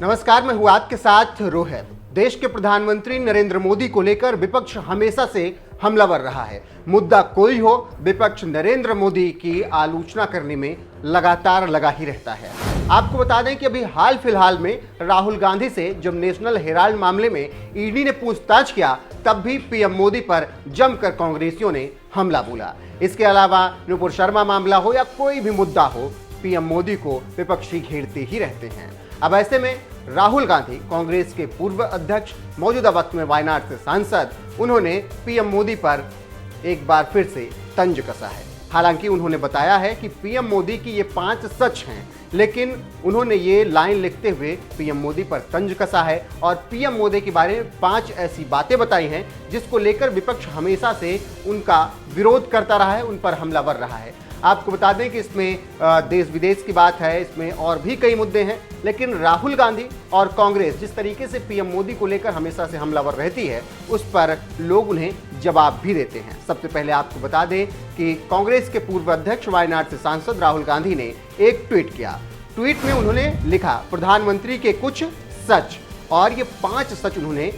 नमस्कार, मैं हूं आपके साथ रोहित। देश के प्रधानमंत्री नरेंद्र मोदी को लेकर विपक्ष हमेशा से हमलावर रहा है। मुद्दा कोई हो, विपक्ष नरेंद्र मोदी की आलोचना करने में लगातार लगा ही रहता है। आपको बता दें कि अभी हाल फिलहाल में राहुल गांधी से जब नेशनल हेराल्ड मामले में ईडी ने पूछताछ किया, तब भी पीएम मोदी पर जमकर कांग्रेसियों ने हमला बोला। इसके अलावा नुपुर शर्मा मामला हो या कोई भी मुद्दा हो, पीएम मोदी को विपक्षी घेरते ही रहते हैं। अब ऐसे में राहुल गांधी, कांग्रेस के पूर्व अध्यक्ष, मौजूदा वक्त में वायनाड से सांसद, उन्होंने पीएम मोदी पर एक बार फिर से तंज कसा है। हालांकि उन्होंने बताया है कि पीएम मोदी की ये 5 सच हैं, लेकिन उन्होंने ये लाइन लिखते हुए पीएम मोदी पर तंज कसा है और पीएम मोदी के बारे में 5 ऐसी बातें बताई हैं जिसको लेकर विपक्ष हमेशा से उनका विरोध करता रहा है, उन पर हमलावर रहा है। आपको बता दें कि इसमें देश विदेश की बात है, इसमें और भी कई मुद्दे हैं, लेकिन राहुल गांधी और कांग्रेस जिस तरीके से पीएम मोदी को लेकर हमेशा से हमलावर रहती है, उस पर लोग उन्हें जवाब भी देते हैं। सबसे पहले आपको बता दें कि कांग्रेस के पूर्व अध्यक्ष, वायनाड से सांसद राहुल गांधी ने एक ट्वीट किया। ट्वीट में उन्होंने लिखा, प्रधानमंत्री के कुछ सच, और ये 5 सच उन्होंने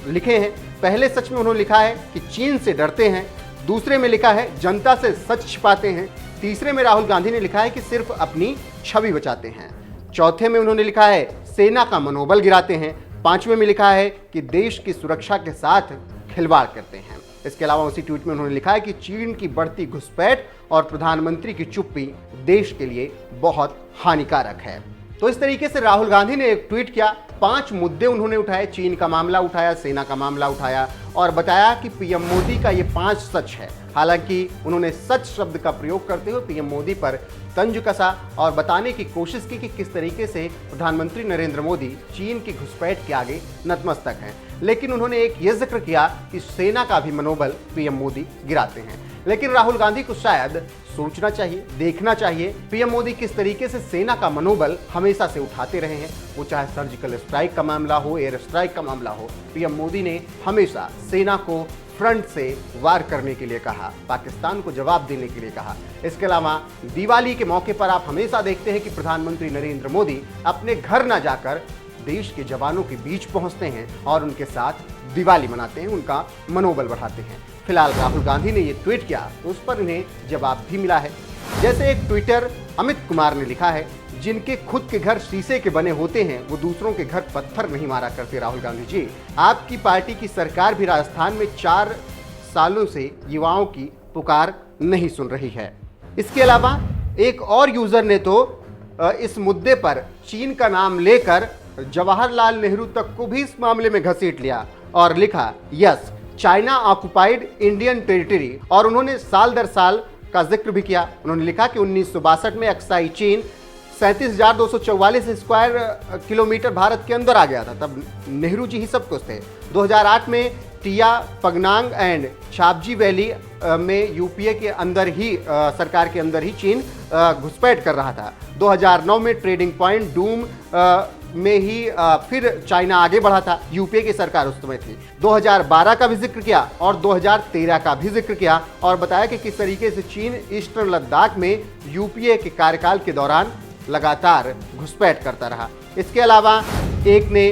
लिखे हैं। पहले सच में उन्होंने लिखा है कि चीन से डरते हैं। दूसरे में लिखा है जनता से सच छिपाते हैं। तीसरे में राहुल गांधी ने लिखा है कि सिर्फ अपनी छवि बचाते हैं। चौथे में उन्होंने लिखा है सेना का मनोबल गिराते हैं। 5वें में लिखा है कि देश की सुरक्षा के साथ खिलवाड़ करते हैं। इसके अलावा उसी ट्वीट में उन्होंने लिखा है कि चीन की बढ़ती घुसपैठ और प्रधानमंत्री की चुप्पी देश के लिए बहुत हानिकारक है। तो इस तरीके से राहुल गांधी ने एक ट्वीट किया। 5 मुद्दे उन्होंने उठाए, चीन का मामला उठाया, सेना का मामला उठाया और बताया कि पीएम मोदी का ये 5 सच है। हालांकि उन्होंने सच शब्द का प्रयोग करते हुए पीएम मोदी पर तंज कसा और बताने की कोशिश की कि किस तरीके से प्रधानमंत्री नरेंद्र मोदी चीन की घुसपैठ के आगे नतमस्तक हैं। लेकिन उन्होंने एक ये जिक्र किया कि सेना का भी मनोबल पीएम मोदी गिराते हैं। लेकिन राहुल गांधी को शायद सोचना चाहिए, देखना चाहिए पीएम मोदी किस तरीके से सेना का मनोबल हमेशा से उठाते रहे हैं। वो चाहे सर्जिकल स्ट्राइक का मामला हो, एयर स्ट्राइक का मामला हो, पीएम मोदी ने हमेशा सेना को फ्रंट से वार करने के लिए कहा, पाकिस्तान को जवाब देने के लिए कहा। इसके अलावा दिवाली के मौके पर आप हमेशा देखते हैं कि प्रधानमंत्री नरेंद्र मोदी अपने घर न जाकर देश के जवानों के बीच पहुंचते हैं और उनके साथ दिवाली मनाते हैं, उनका मनोबल बढ़ाते हैं। फिलहाल राहुल गांधी ने ये ट्वीट किया तो उस पर इन्हें जवाब भी मिला है। जैसे एक ट्विटर अमित कुमार ने लिखा है, जिनके खुद के घर शीशे के बने होते हैं वो दूसरों के घर पत्थर नहीं मारा करते। राहुल गांधी जी, आपकी पार्टी की सरकार भी राजस्थान में 4 सालों से युवाओं की पुकार नहीं सुन रही है। इसके अलावा एक और यूजर ने तो इस मुद्दे पर चीन का नाम लेकर जवाहरलाल नेहरू तक को भी इस मामले में घसीट लिया और लिखा, yes China occupied Indian territory, और उन्होंने साल दर साल का जिक्र भी किया। उन्होंने लिखा कि 1962 में अक्साई चीन 37,244 स्क्वायर किलोमीटर भारत के अंदर आ गया था, तब नेहरू जी ही सब कुछ थे। 2008 में टिया, पगनांग एंड छाबजी वैली में यूपीए के अंदर ही सरकार के अंदर ही चीन घुसपैठ कर रहा था। 2009 में ट्रेडिंग पॉइंट डूम में ही फिर चाइना आगे बढ़ा था, यूपीए की सरकार उस समय थी। 2012 का भी जिक्र किया और 2013 का भी जिक्र किया और बताया कि किस तरीके से चीन ईस्टर्न लद्दाख में यूपीए के कार्यकाल के दौरान लगातार घुसपैठ करता रहा। इसके अलावा एक ने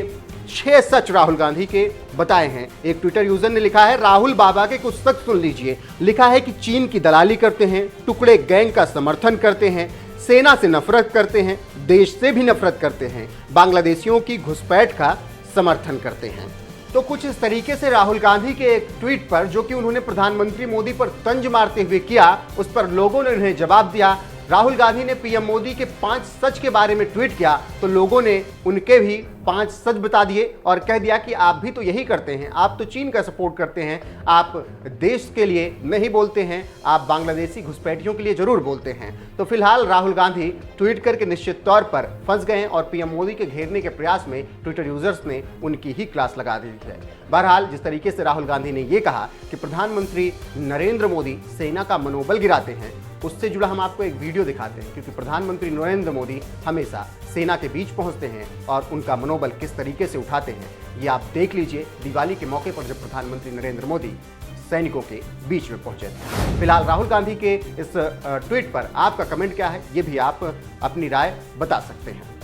6 सच राहुल गांधी के बताए हैं। एक ट्विटर यूजर ने लिखा है, राहुल बाबा के कुछ सच सुन लीजिए। लिखा है कि चीन की दलाली करते हैं, टुकड़े गैंग का समर्थन करते हैं, सेना से नफरत करते हैं, देश से भी नफरत करते हैं, बांग्लादेशियों की घुसपैठ का समर्थन करते हैं। तो कुछ इस तरीके से राहुल गांधी के एक ट्वीट पर, जो कि उन्होंने प्रधानमंत्री मोदी पर तंज मारते हुए किया, उस पर लोगों ने उन्हें जवाब दिया। राहुल गांधी ने पीएम मोदी के 5 सच के बारे में ट्वीट किया तो लोगों ने उनके भी 5 सच बता दिए और कह दिया कि आप भी तो यही करते हैं, आप तो चीन का सपोर्ट करते हैं, आप देश के लिए नहीं बोलते हैं, आप बांग्लादेशी घुसपैठियों के लिए जरूर बोलते हैं। तो फिलहाल राहुल गांधी ट्वीट करके निश्चित तौर पर फंस गए हैं और पीएम मोदी के घेरने के प्रयास में ट्विटर यूजर्स ने उनकी ही क्लास लगा दी है। बहरहाल जिस तरीके से राहुल गांधी ने ये कहा कि प्रधानमंत्री नरेंद्र मोदी सेना का मनोबल गिराते हैं, उससे जुड़ा हम आपको एक वीडियो दिखाते हैं, क्योंकि प्रधानमंत्री नरेंद्र मोदी हमेशा सेना के बीच पहुंचते हैं और उनका मनोबल किस तरीके से उठाते हैं ये आप देख लीजिए। दिवाली के मौके पर जब प्रधानमंत्री नरेंद्र मोदी सैनिकों के बीच में पहुंचे थे। फिलहाल राहुल गांधी के इस ट्वीट पर आपका कमेंट क्या है, ये भी आप अपनी राय बता सकते हैं।